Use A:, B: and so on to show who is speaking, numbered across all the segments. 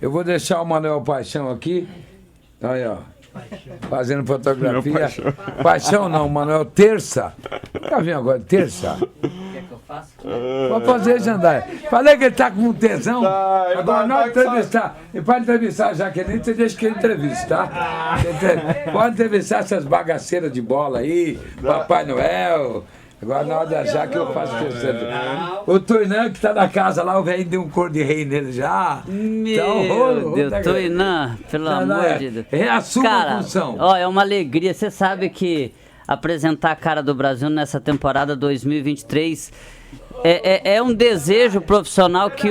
A: Eu vou deixar o Manuel Paixão aqui. Aí, ó. Fazendo fotografia. Paixão não, Manuel Terça. Tá vendo agora? Terça.
B: Quer que eu faça?
A: Pode fazer, Jandaia. Falei que ele tá com um tesão. Agora nós entrevistar. E para entrevistar a Jaqueline, você deixa que ele entrevista, tá? Pode entrevistar essas bagaceiras de bola aí, Papai Noel. Agora na hora da Jaque eu faço questão. O Tuinã que tá na casa lá, o velho deu um cor de rei nele já.
B: Meu Deus, Tuinã, pelo amor de Deus.
A: Reassuma a função.
B: Ó, é uma alegria. Você sabe que apresentar a cara do Brasil nessa temporada 2023 é um desejo profissional que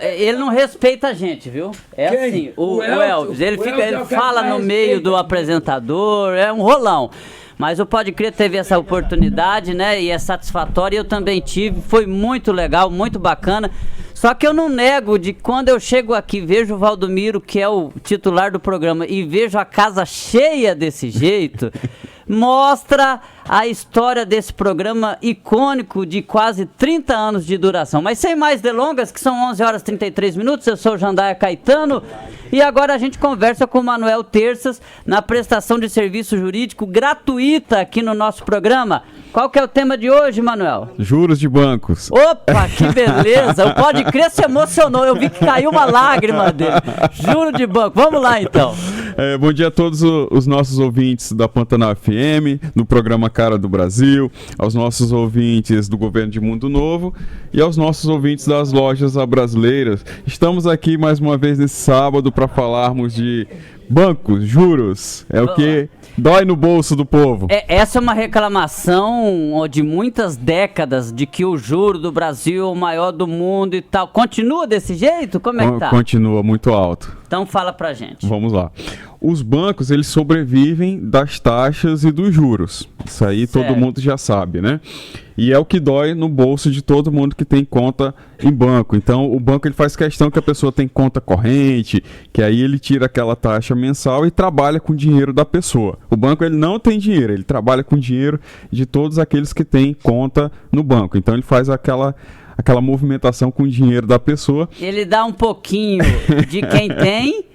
B: ele não respeita a gente, viu? É
A: Quem?
B: assim, o Elvis, ele
A: Elvis
B: fala no meio do apresentador, é um rolão. Mas o Pode Crer teve essa oportunidade, né? E é satisfatório. Eu também tive. Foi muito legal, muito bacana. Só que eu não nego de quando eu chego aqui, vejo o Valdomiro, que é o titular do programa, e vejo a casa cheia desse jeito, mostra a história desse programa icônico de quase 30 anos de duração. Mas sem mais delongas, que são 11 horas e 33 minutos, eu sou o Jandaia Caetano e agora a gente conversa com o Manuel Terças na prestação de serviço jurídico gratuita aqui no nosso programa. Qual que é o tema de hoje, Manuel?
C: Juros de bancos.
B: Opa, que beleza! O Pode Crer se emocionou, eu vi que caiu uma lágrima dele. Juro de banco, vamos lá então.
C: Bom dia a todos os nossos ouvintes da Pantanal FM, do programa Cara do Brasil, aos nossos ouvintes do Governo de Mundo Novo e aos nossos ouvintes das lojas brasileiras. Estamos aqui mais uma vez nesse sábado para falarmos de bancos, juros, é o que dói no bolso do povo.
B: Essa é uma reclamação de muitas décadas de que o juro do Brasil é o maior do mundo e tal. Continua desse jeito? Como é que tá?
C: Continua muito alto.
B: Então fala pra gente.
C: Vamos lá. Os bancos, eles sobrevivem das taxas e dos juros. Isso aí todo mundo já sabe, né? E é o que dói no bolso de todo mundo que tem conta em banco. Então, o banco ele faz questão que a pessoa tem conta corrente, que aí ele tira aquela taxa mensal e trabalha com o dinheiro da pessoa. O banco ele não tem dinheiro, ele trabalha com o dinheiro de todos aqueles que têm conta no banco. Então, ele faz aquela movimentação com o dinheiro da pessoa.
B: Ele dá um pouquinho de quem tem,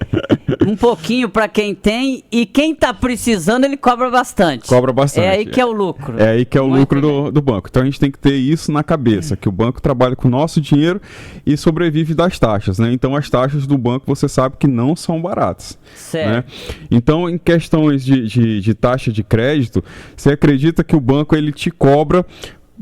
B: um pouquinho para quem tem, e quem tá precisando ele cobra bastante.
C: Cobra bastante.
B: É aí que é o lucro.
C: É aí que é o lucro do banco. Então a gente tem que ter isso na cabeça, que o banco trabalha com o nosso dinheiro e sobrevive das taxas, né? Então as taxas do banco você sabe que não são baratas.
B: Certo.
C: Né? Então em questões de taxa de crédito, você acredita que o banco ele te cobra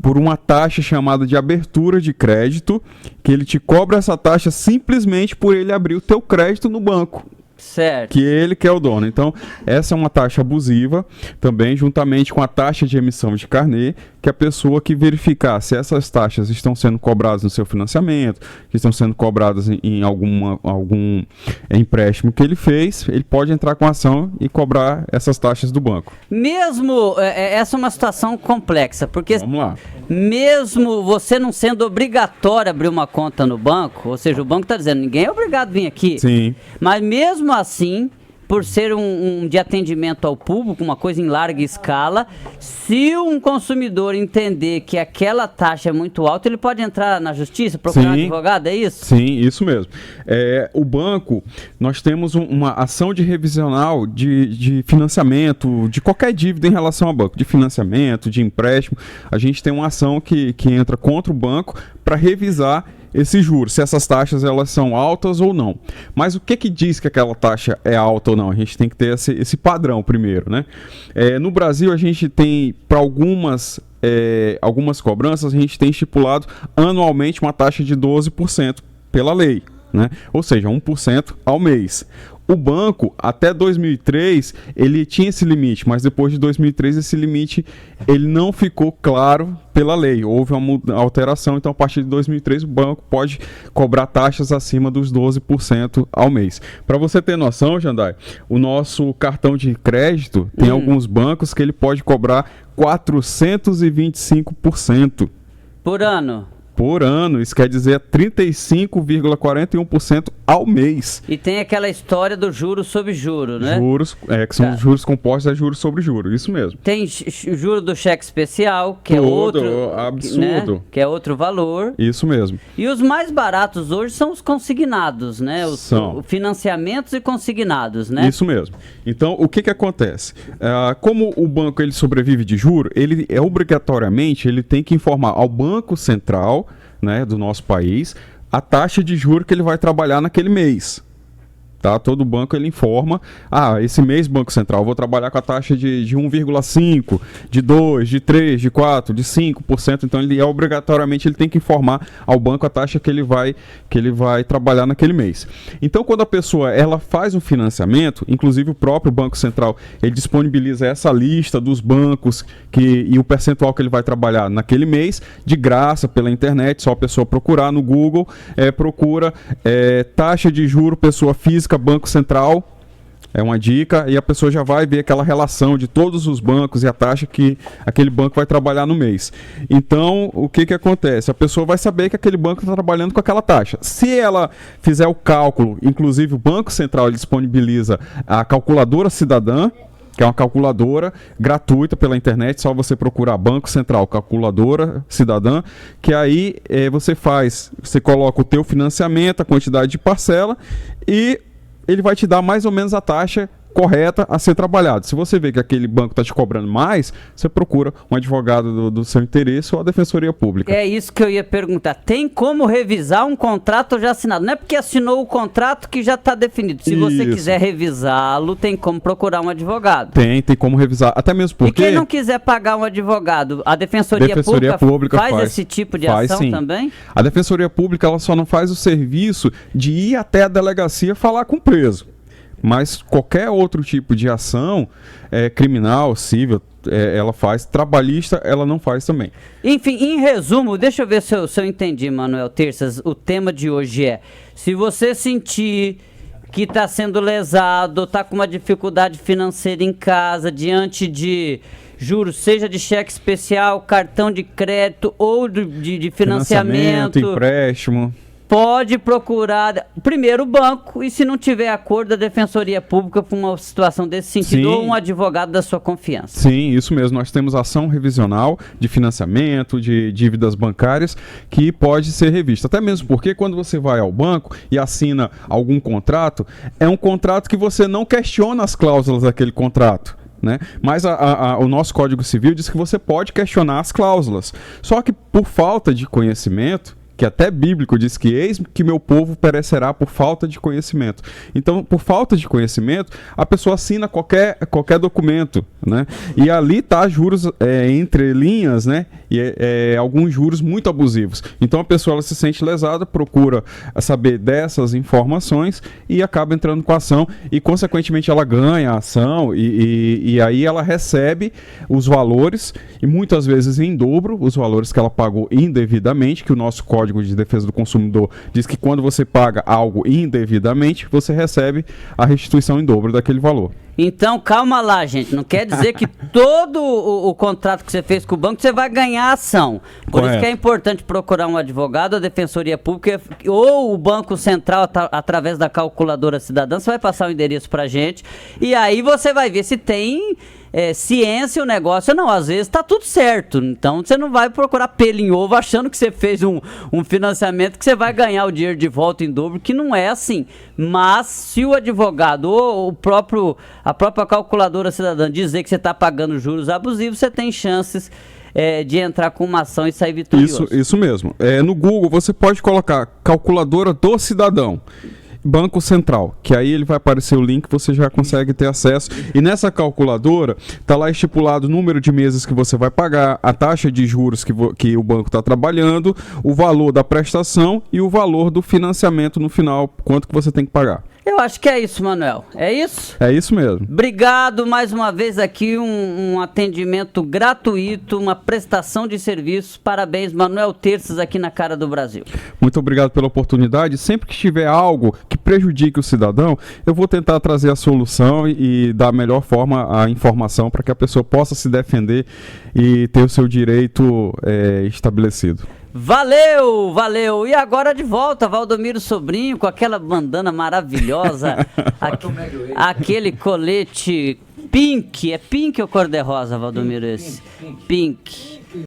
C: por uma taxa chamada de abertura de crédito, que ele te cobra essa taxa simplesmente por ele abrir o teu crédito no banco.
B: Certo.
C: Que ele que é o dono. Então, essa é uma taxa abusiva, também juntamente com a taxa de emissão de carnê, que a pessoa que verificar se essas taxas estão sendo cobradas no seu financiamento, que estão sendo cobradas em algum empréstimo que ele fez, ele pode entrar com ação e cobrar essas taxas do banco.
B: Mesmo, essa é uma situação complexa, porque
C: Vamos lá.
B: Mesmo você não sendo obrigatório abrir uma conta no banco, ou seja, o banco está dizendo, ninguém é obrigado a vir aqui.
C: Sim.
B: Mas mesmo assim, por ser um de atendimento ao público, uma coisa em larga escala, se um consumidor entender que aquela taxa é muito alta, ele pode entrar na justiça, procurar um advogado, é isso?
C: Sim, isso mesmo. O banco, nós temos uma ação de revisional de financiamento, de qualquer dívida em relação ao banco, de financiamento, de empréstimo. A gente tem uma ação que entra contra o banco para revisar esses juros, se essas taxas elas são altas ou não. Mas o que diz que aquela taxa é alta ou não? A gente tem que ter esse padrão primeiro, né? No Brasil, a gente tem, para algumas cobranças, a gente tem estipulado anualmente uma taxa de 12% pela lei, né? Ou seja, 1% ao mês. O banco, até 2003, ele tinha esse limite, mas depois de 2003, esse limite ele não ficou claro pela lei. Houve uma alteração, então a partir de 2003 o banco pode cobrar taxas acima dos 12% ao mês. Para você ter noção, Jandai, o nosso cartão de crédito tem alguns bancos que ele pode cobrar 425%.
B: Por ano?
C: Por ano, isso quer dizer 35,41% ao mês.
B: E tem aquela história do juro sobre juro, né?
C: Juros, que são os juros compostos a juros sobre juros, isso mesmo.
B: Tem juro do cheque especial, que é outro
C: absurdo.
B: Né? Que é outro valor.
C: Isso mesmo.
B: E os mais baratos hoje são os consignados, né?
C: São.
B: Financiamentos e consignados, né?
C: Isso mesmo. Então, o que acontece? Como o banco ele sobrevive de juro, ele obrigatoriamente ele tem que informar ao Banco Central, né, do nosso país, a taxa de juro que ele vai trabalhar naquele mês. Tá? Todo banco ele informa, esse mês Banco Central eu vou trabalhar com a taxa de 1,5, de 2, de 3, de 4, de 5%, então ele obrigatoriamente ele tem que informar ao banco a taxa que ele vai trabalhar naquele mês. Então quando a pessoa ela faz um financiamento, inclusive o próprio Banco Central ele disponibiliza essa lista dos bancos e o percentual que ele vai trabalhar naquele mês, de graça pela internet, só a pessoa procurar no Google, procura taxa de juro pessoa física Banco Central, é uma dica, e a pessoa já vai ver aquela relação de todos os bancos e a taxa que aquele banco vai trabalhar no mês. Então, o que acontece? A pessoa vai saber que aquele banco está trabalhando com aquela taxa. Se ela fizer o cálculo, inclusive o Banco Central ele disponibiliza a calculadora cidadã, que é uma calculadora gratuita pela internet, só você procurar Banco Central, calculadora cidadã, que aí você coloca o teu financiamento, a quantidade de parcela e ele vai te dar mais ou menos a taxa correta a ser trabalhado. Se você vê que aquele banco está te cobrando mais, você procura um advogado do seu interesse ou a Defensoria Pública.
B: É isso que eu ia perguntar. Tem como revisar um contrato já assinado? Não é porque assinou o contrato que já está definido. Se você quiser revisá-lo, tem como procurar um advogado.
C: Tem como revisar. Até mesmo porque...
B: E quem não quiser pagar um advogado, a Defensoria Pública faz esse tipo de ação
C: sim.
B: também?
C: A Defensoria Pública ela só não faz o serviço de ir até a delegacia falar com o preso. Mas qualquer outro tipo de ação criminal, civil, ela faz. Trabalhista, ela não faz também.
B: Enfim, em resumo, deixa eu ver se eu entendi, Manuel Terças. O tema de hoje é: se você sentir que está sendo lesado, está com uma dificuldade financeira em casa, diante de juros, seja de cheque especial, cartão de crédito ou de financiamento,
C: empréstimo...
B: Pode procurar primeiro o banco e, se não tiver acordo, a Defensoria Pública para uma situação desse sentido, ou um advogado da sua confiança.
C: Sim, isso mesmo. Nós temos ação revisional de financiamento, de dívidas bancárias, que pode ser revista. Até mesmo porque quando você vai ao banco e assina algum contrato, é um contrato que você não questiona as cláusulas daquele contrato. Né? Mas o nosso Código Civil diz que você pode questionar as cláusulas. Só que por falta de conhecimento, que até bíblico diz que eis que meu povo perecerá por falta de conhecimento. Então, por falta de conhecimento, a pessoa assina qualquer documento, né? E ali tá juros entre linhas, né? E alguns juros muito abusivos. Então, a pessoa ela se sente lesada, procura saber dessas informações e acaba entrando com a ação e, consequentemente, ela ganha a ação e aí ela recebe os valores e muitas vezes em dobro os valores que ela pagou indevidamente, que o nosso Código de Defesa do Consumidor diz que quando você paga algo indevidamente, você recebe a restituição em dobro daquele valor.
B: Então, calma lá, gente. Não quer dizer que todo o contrato que você fez com o banco, você vai ganhar ação. Por isso que é importante procurar um advogado, a Defensoria Pública ou o Banco Central, através da calculadora cidadã. Você vai passar o endereço pra gente e aí você vai ver se tem ciência o negócio. Não, às vezes tá tudo certo. Então, você não vai procurar pelo em ovo achando que você fez um financiamento que você vai ganhar o dinheiro de volta em dobro, que não é assim. Mas, se o advogado ou a própria calculadora cidadã dizer que você está pagando juros abusivos, você tem chances de entrar com uma ação e sair vitorioso.
C: Isso mesmo. No Google você pode colocar calculadora do cidadão, Banco Central, que aí ele vai aparecer o link, você já consegue ter acesso. E nessa calculadora está lá estipulado o número de meses que você vai pagar, a taxa de juros que o banco está trabalhando, o valor da prestação e o valor do financiamento no final, quanto que você tem que pagar.
B: Eu acho que é isso, Manuel. É isso?
C: É isso mesmo.
B: Obrigado mais uma vez aqui, um atendimento gratuito, uma prestação de serviço. Parabéns, Manuel Terças, aqui na Cara do Brasil.
C: Muito obrigado pela oportunidade. Sempre que tiver algo que prejudique o cidadão, eu vou tentar trazer a solução e dar a melhor forma a informação para que a pessoa possa se defender e ter o seu direito estabelecido.
B: Valeu, valeu. E agora de volta, Valdomiro Sobrinho, com aquela bandana maravilhosa, aquele colete pink. É pink ou cor-de-rosa, Valdomiro, esse? Pink.